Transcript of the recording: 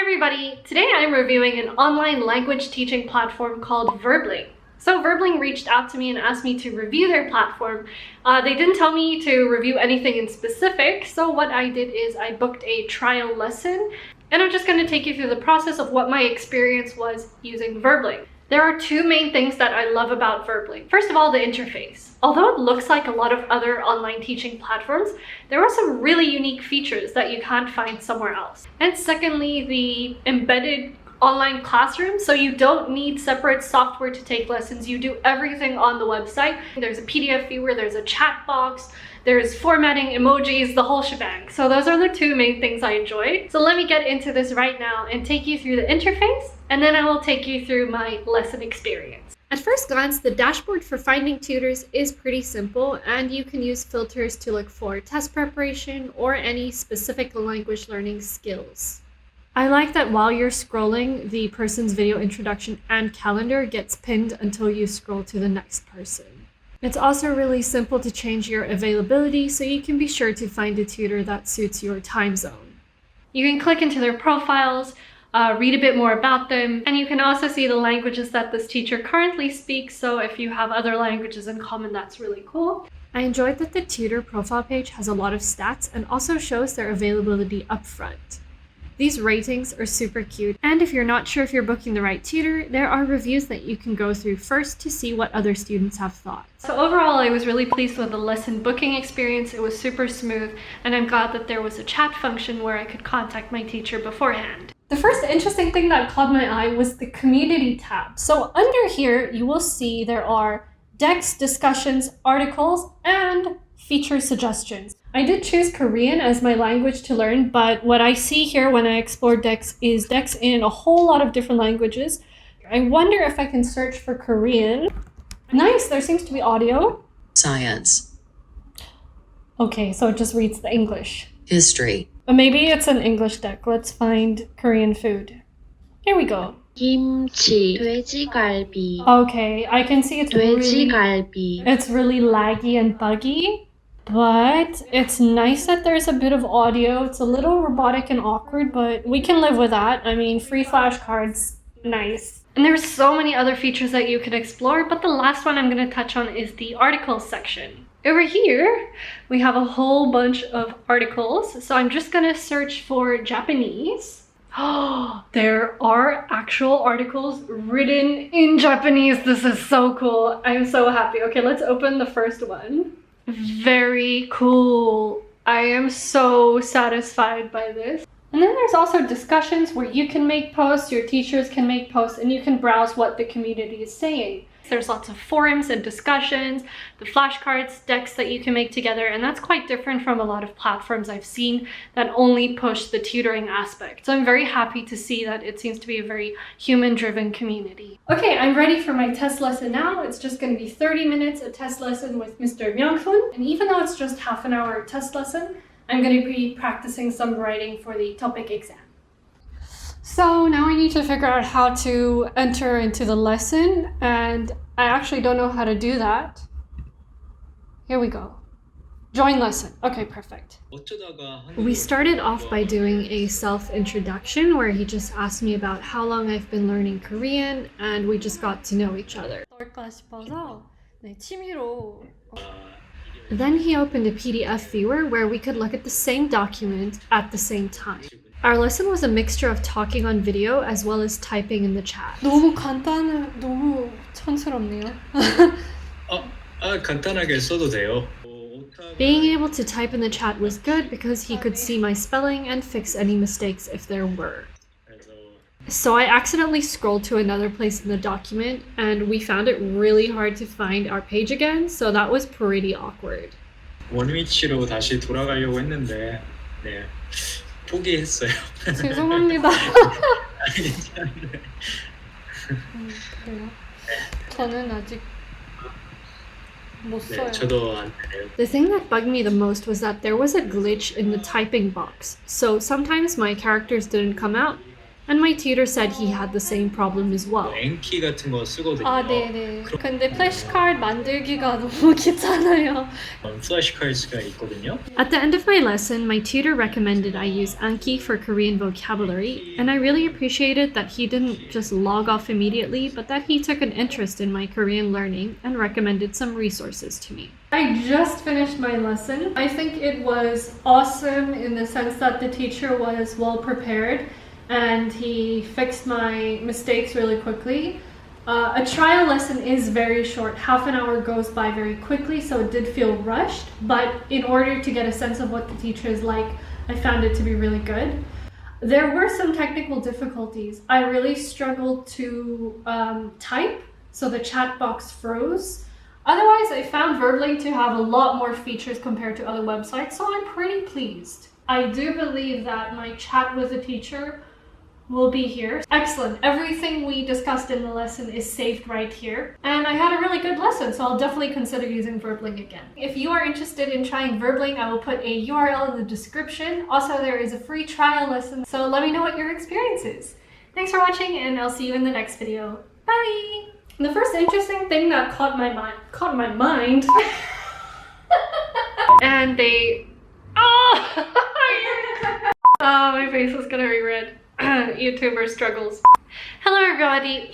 everybody! Today I'm reviewing an online language teaching platform called Verbling. So Verbling reached out to me and asked me to review their platform. They didn't tell me to review anything in specific, so what I did is I booked a trial lesson, and I'm just going to take you through the process of what my experience was using Verbling. There are two main things that I love about Verbling. First of all, the interface. Although it looks like a lot of other online teaching platforms, there are some really unique features that you can't find somewhere else. And secondly, the embedded online classroom, so you don't need separate software to take lessons. You do everything on the website. There's a PDF viewer, there's a chat box, there's formatting, emojis, the whole shebang. So those are the two main things I enjoyed. So let me get into this right now and take you through the interface, and then I will take you through my lesson experience. At first glance, the dashboard for finding tutors is pretty simple, and you can use filters to look for test preparation or any specific language learning skills. I like that while you're scrolling, the person's video introduction and calendar gets pinned until you scroll to the next person. It's also really simple to change your availability, so you can be sure to find a tutor that suits your time zone. You can click into their profiles, read a bit more about them, and you can also see the languages that this teacher currently speaks, so if you have other languages in common, that's really cool. I enjoyed that the tutor profile page has a lot of stats and also shows their availability up front. These ratings are super cute, and if you're not sure if you're booking the right tutor, there are reviews that you can go through first to see what other students have thought. So overall, I was really pleased with the lesson booking experience. It was super smooth, and I'm glad that there was a chat function where I could contact my teacher beforehand. The first interesting thing that caught my eye was the community tab. So under here, you will see there are decks, discussions, articles, and feature suggestions. I did choose Korean as my language to learn, but what I see here when I explore decks is decks in a whole lot of different languages. I wonder if I can search for Korean. Nice, there seems to be audio. Science. Okay, so it just reads the English. History. Maybe it's an English deck. Let's find Korean food. Here we go. 김치, 돼지갈비, Okay, I can see it's really laggy and buggy, but it's nice that there's a bit of audio. It's a little robotic and awkward, but we can live with that. I mean, free flashcards, nice. And there's so many other features that you can explore, but the last one I'm going to touch on is the articles section. Over here, we have a whole bunch of articles, so I'm just going to search for Japanese. Oh, there are actual articles written in Japanese. This is so cool. I'm so happy. Okay, let's open the first one. Very cool. I am so satisfied by this. And then there's also discussions where you can make posts, your teachers can make posts, and you can browse what the community is saying. There's lots of forums and discussions, the flashcards, decks that you can make together, and that's quite different from a lot of platforms I've seen that only push the tutoring aspect. So I'm very happy to see that it seems to be a very human-driven community. Okay, I'm ready for my test lesson now. It's just going to be 30 minutes, a test lesson with Mr. Myung-hun. And even though it's just half an hour test lesson, I'm going to be practicing some writing for the topic exam. So now I need to figure out how to enter into the lesson, and I actually don't know how to do that. Here we go. Join lesson. Okay, perfect. We started off by doing a self-introduction where he just asked me about how long I've been learning Korean, and we just got to know each other. Then he opened a PDF viewer where we could look at the same document at the same time. Our lesson was a mixture of talking on video as well as typing in the chat. 너무 촌스럽네요. 간단하게 써도 돼요. Being able to type in the chat was good because he could see my spelling and fix any mistakes if there were. So I accidentally scrolled to another place in the document, and we found it really hard to find our page again, so that was pretty awkward. 원위치로 다시 돌아가려고 했는데 네. 포기했어요. 죄송합니다. 괜찮은데. 그래요? 저는 아직 못 써요. 네, 저도 안 돼요. The thing that bugged me the most was that there was a glitch in the typing box. So sometimes my characters didn't come out, And my tutor said he had the same problem as well. 엔키 같은 거 쓰거든요. 아, 네네. 근데 플래시카드 만들기가 너무 귀찮아요. 플래시카드가 있거든요. At the end of my lesson, my tutor recommended I use Anki for Korean vocabulary, and I really appreciated that he didn't just log off immediately, but that he took an interest in my Korean learning and recommended some resources to me. I just finished my lesson. I think it was awesome in the sense that the teacher was well prepared and he fixed my mistakes really quickly. A trial lesson is very short. Half an hour goes by very quickly, so it did feel rushed, but in order to get a sense of what the teacher is like, I found it to be really good. There were some technical difficulties. I really struggled to type, so the chat box froze. Otherwise, I found Verbling to have a lot more features compared to other websites, so I'm pretty pleased. I do believe that my chat with the teacher will be here. Excellent. Everything we discussed in the lesson is saved right here. And I had a really good lesson, so I'll definitely consider using Verbling again. If you are interested in trying Verbling, I will put a URL in the description. Also, there is a free trial lesson, so let me know what your experience is. Thanks for watching, and I'll see you in the next video. Bye! The first interesting thing that caught my mind and they oh my face is gonna be red. YouTuber struggles. Hello everybody.